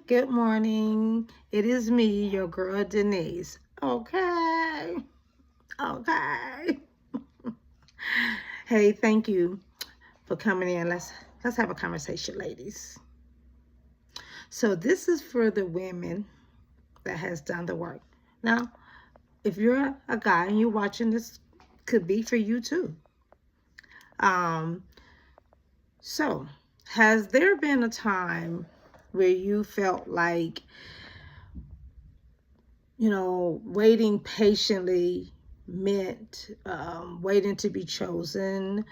Good morning. It is me, your girl Denise. Okay. Okay. Hey, thank you for coming in. Let's have a conversation, ladies. So this is for the women that has done the work. Now, if you're a guy and you're watching this, could be for you too. Um, so has there been a time where you felt like waiting patiently meant waiting to be chosen,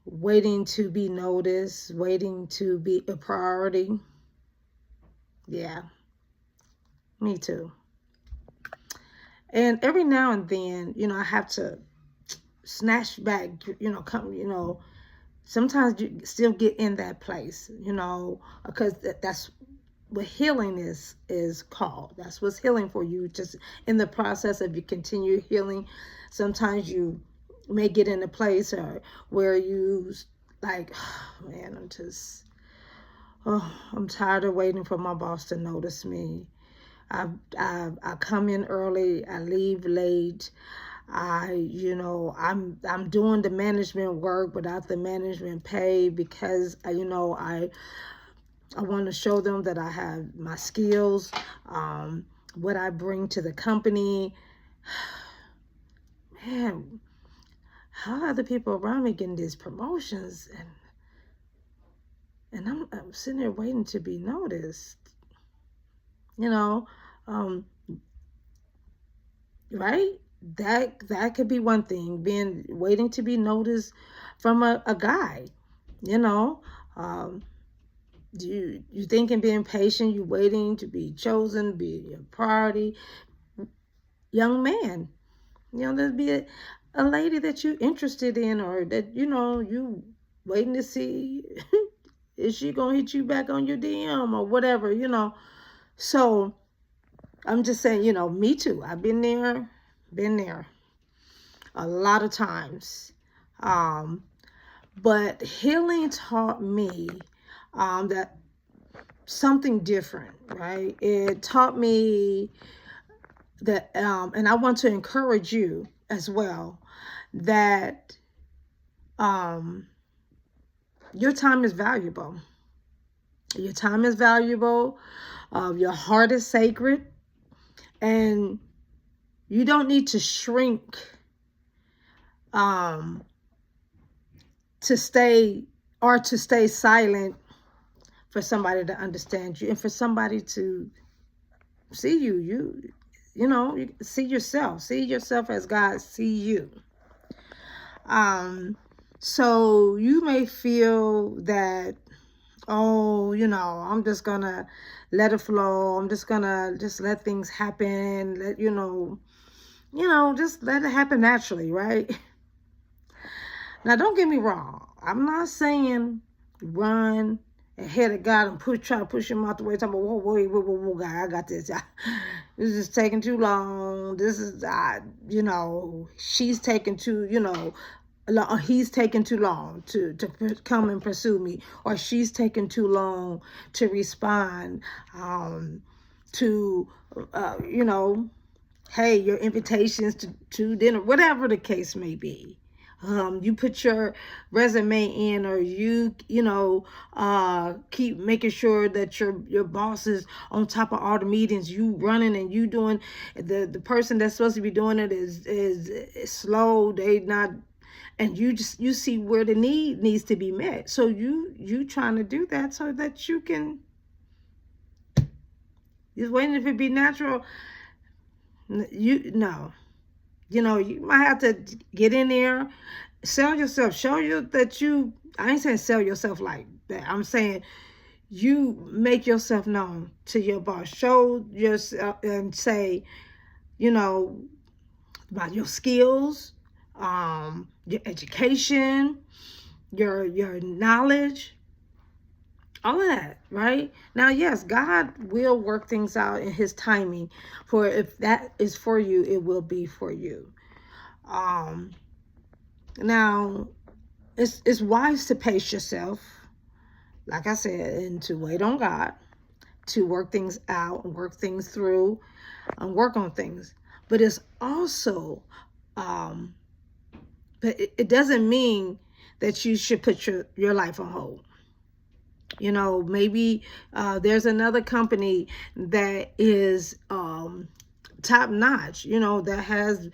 waiting to be noticed, waiting to be a priority? Yeah, me too. And every now and then, I have to snatch back, sometimes you still get in that place, because that's what healing is called. That's what's healing for you. Just in the process of you continue healing, sometimes you may get in a place where you like, oh, man, I'm tired of waiting for my boss to notice me. I come in early, I leave late. I'm doing the management work without the management pay because I want to show them that I have my skills, what I bring to the company. Man, how are the people around me getting these promotions, and I'm sitting there waiting to be noticed? Um, right? That could be one thing, being waiting to be noticed from a guy. You know, um, you thinking being patient, you waiting to be chosen, be a priority. Young man, there'd be a lady that you interested in, or that you waiting to see is she gonna hit you back on your DM or whatever. So I'm just saying, me too. I've been there a lot of times. But healing taught me that something different, right? It taught me that, and I want to encourage you as well, that your time is valuable. Your time is valuable. Your heart is sacred. And you don't need to shrink to stay silent for somebody to understand you and for somebody to see you. You see yourself as God see you. So you may feel that, I'm just gonna let it flow. I'm just gonna let things happen. Just let it happen naturally, right? Now, don't get me wrong. I'm not saying run ahead of God and try to push him out the way. Talking about, whoa, God, I got this. This is taking too long. This is, she's taking too, he's taking too long to come and pursue me, or she's taking too long to respond to, hey, your invitations to dinner, whatever the case may be. You put your resume in, or you keep making sure that your boss is on top of all the meetings. You running and you doing, the person that's supposed to be doing it is slow. They not, and you see where the need needs to be met. So you trying to do that so that you can just waiting for it to be natural. You might have to get in there, sell yourself, show you that I ain't saying sell yourself like that. I'm saying you make yourself known to your boss. Show yourself and say, about your skills, your education, your knowledge, all of that, right? Now, yes, God will work things out in his timing. For if that is for you, it will be for you. Now, it's wise to pace yourself, like I said, and to wait on God, to work things out and work things through and work on things. But it's also, but it doesn't mean that you should put your life on hold. You know, maybe there's another company that is top notch, you know, that has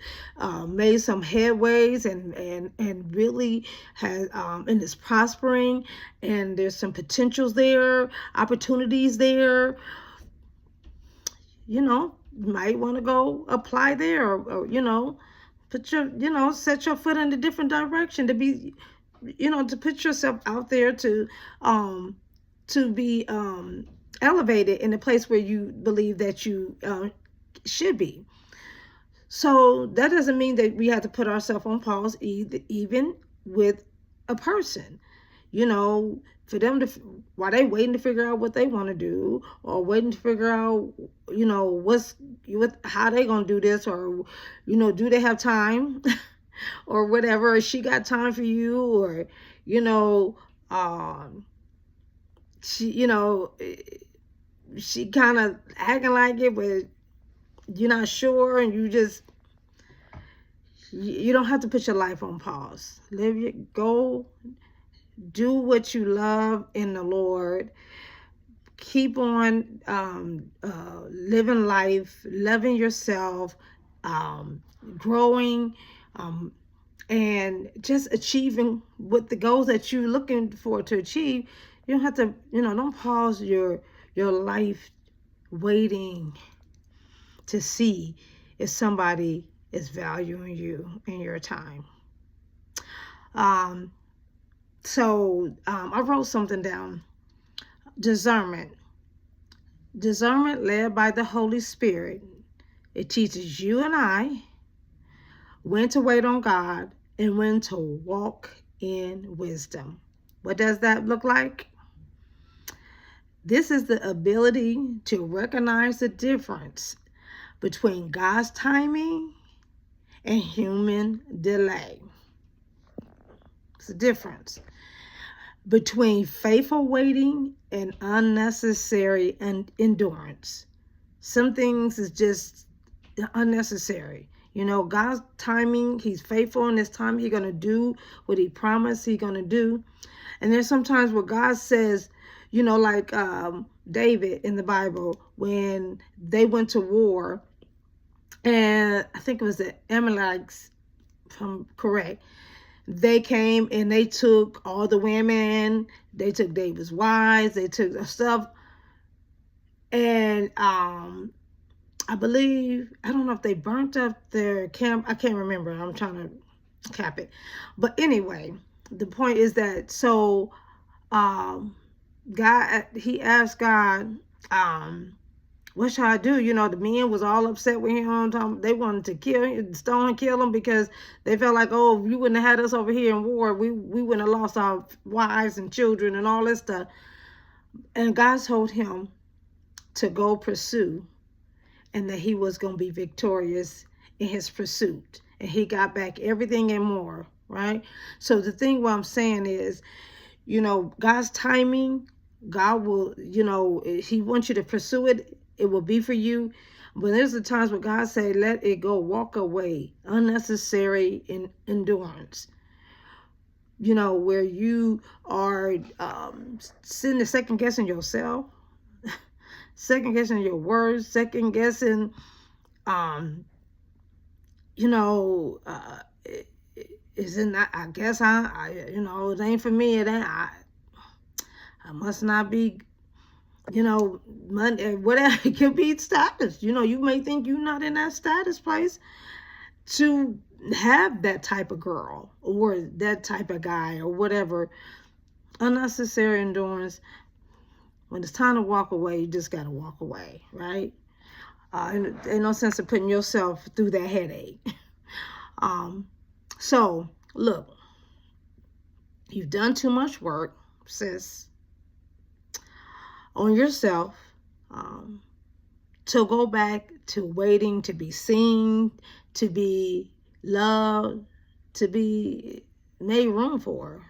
made some headways and really has and is prospering, and there's some potentials there, opportunities there. You know, might want to go apply there, or you know, put your, you know, set your foot in a different direction to be, you know, to put yourself out there to be elevated in the place where you believe that you should be. So that doesn't mean that we have to put ourselves on pause, even with a person. You know, for them to, while they waiting to figure out what they want to do, or waiting to figure out, you know, how they gonna do this, or, you know, do they have time, or whatever, or she got time for you, or, you know, she, you know, she kind of acting like it, but you're not sure, and you don't have to put your life on pause. Go do what you love in the Lord. Keep on living life, loving yourself, growing, and just achieving what the goals that you're looking for to achieve. You don't have to, you know, don't pause your life waiting to see if somebody is valuing you and your time. So I wrote something down. Discernment led by the Holy Spirit. It teaches you and I when to wait on God and when to walk in wisdom. What does that look like? This is the ability to recognize the difference between God's timing and human delay. It's a difference between faithful waiting and unnecessary endurance. Some things is just unnecessary. You know, God's timing, he's faithful in his time. He's going to do what he promised he's going to do. And there's sometimes where God says, you know, like David in the Bible, when they went to war, and I think it was the Amalekites, if I'm correct, they came and they took all the women, they took David's wives, they took their stuff, and I believe, I don't know if they burnt up their camp, I can't remember, I'm trying to cap it, but anyway, the point is that, so God, he asked God, what should I do? You know, the men was all upset with him. They wanted to kill him, stone and kill him, because they felt like, oh, if you wouldn't have had us over here in war, we wouldn't have lost our wives and children and all this stuff. And God told him to go pursue, and that he was going to be victorious in his pursuit. And he got back everything and more, right? So the thing what I'm saying is, you know, God's timing, God will, you know, he wants you to pursue it. It will be for you. But there's the times where God say, let it go, walk away, unnecessary endurance. You know, where you are sitting there second guessing yourself, second guessing your words, second guessing, you know, is it not, I guess I, you know, it ain't for me, it ain't, I must not be, you know, money, whatever. It could be status. You know, you may think you're not in that status place to have that type of girl or that type of guy or whatever. Unnecessary endurance. When it's time to walk away, you just got to walk away, right? And ain't no sense of putting yourself through that headache. So, look, you've done too much work, sis, on yourself, to go back to waiting to be seen, to be loved, to be made room for.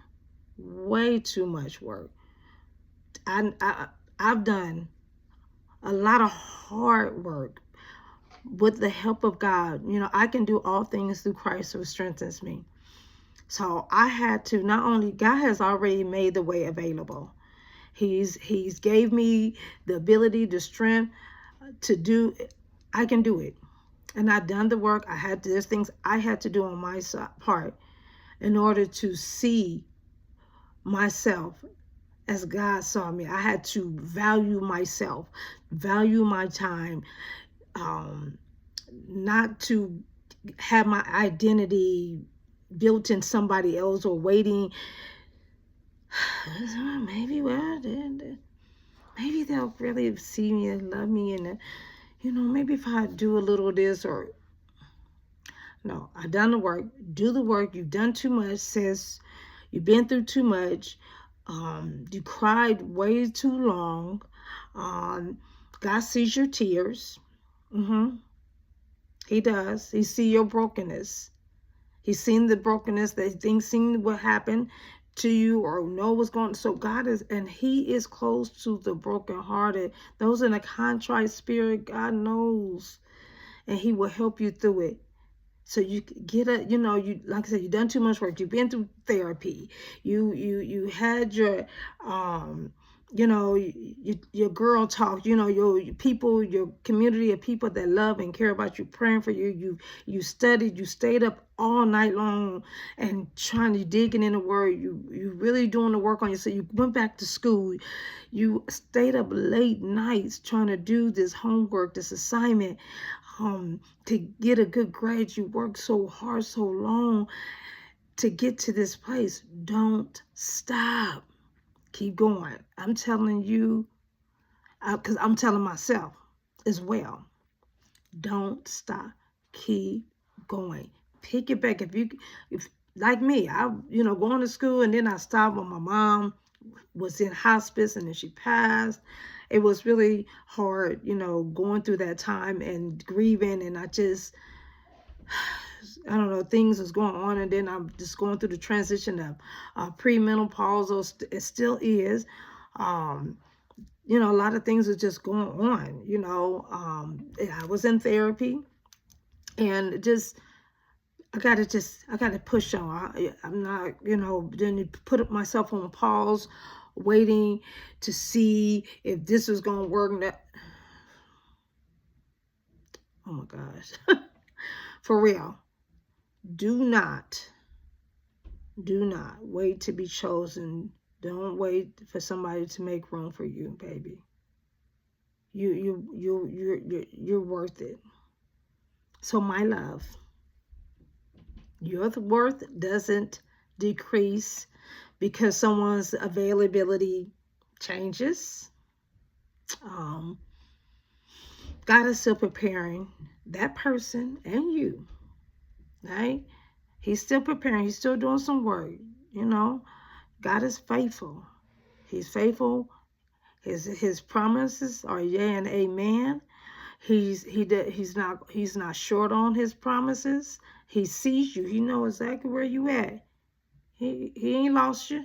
Way too much work. I've done a lot of hard work with the help of God. You know, I can do all things through Christ who strengthens me. So I had to, not only, God has already made the way available. He's gave me the ability, the strength to do. I can do it. And I've done the work. There's things I had to do on my part in order to see myself as God saw me. I had to value myself, value my time, not to have my identity built in somebody else or waiting. Maybe, well, maybe they'll really see me and love me, and maybe if I do a little of this, or no, I've done the work. Do the work. You've done too much, sis. You've been through too much. You cried way too long. God sees your tears. He does. He sees your brokenness. He's seen the brokenness, seen what happened to you, or know what's going on. So God is, and He is close to the brokenhearted. Those in a contrite spirit, God knows, and He will help you through it. So you get like I said, you've done too much work. You've been through therapy. You had your your girl talk, your people, your community of people that love and care about you, praying for you. You studied, you stayed up all night long and trying to digging in the word. You really doing the work on yourself. You went back to school. You stayed up late nights trying to do this homework, this assignment, to get a good grade. You worked so hard, so long to get to this place. Don't stop. Keep going. I'm telling you, because I'm telling myself as well. Don't stop. Keep going. Pick it back. If like me, I going to school, and then I stopped when my mom was in hospice and then she passed. It was really hard, going through that time and grieving, and I don't know, things was going on, and then I'm just going through the transition of premenopausal. It still is. A lot of things are just going on. I was in therapy, and I gotta push on. I'm not, then put myself on pause, waiting to see if this was gonna work. Oh my gosh. For real. Do not wait to be chosen. Don't wait for somebody to make room for you, baby. You're worth it. So my love, your worth doesn't decrease because someone's availability changes. God is still preparing that person and you, right? He's still preparing. He's still doing some work. God is faithful. He's faithful. His promises are yea and amen. He's not short on his promises. He sees you. He knows exactly where you at. He ain't lost you.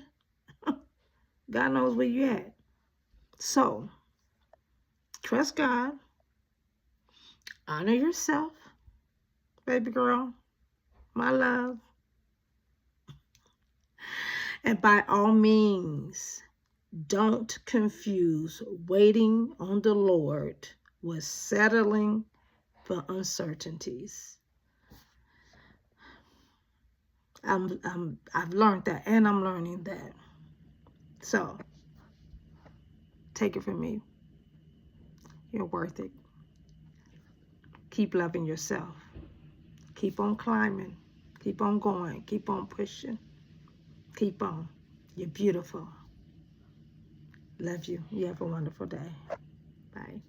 God knows where you at. So trust God. Honor yourself, baby girl, my love. And by all means, don't confuse waiting on the Lord with settling for uncertainties. I've learned that, and I'm learning that. So take it from me. You're worth it. Keep loving yourself. Keep on climbing. Keep on going. Keep on pushing. Keep on. You're beautiful. Love you. You have a wonderful day. Bye.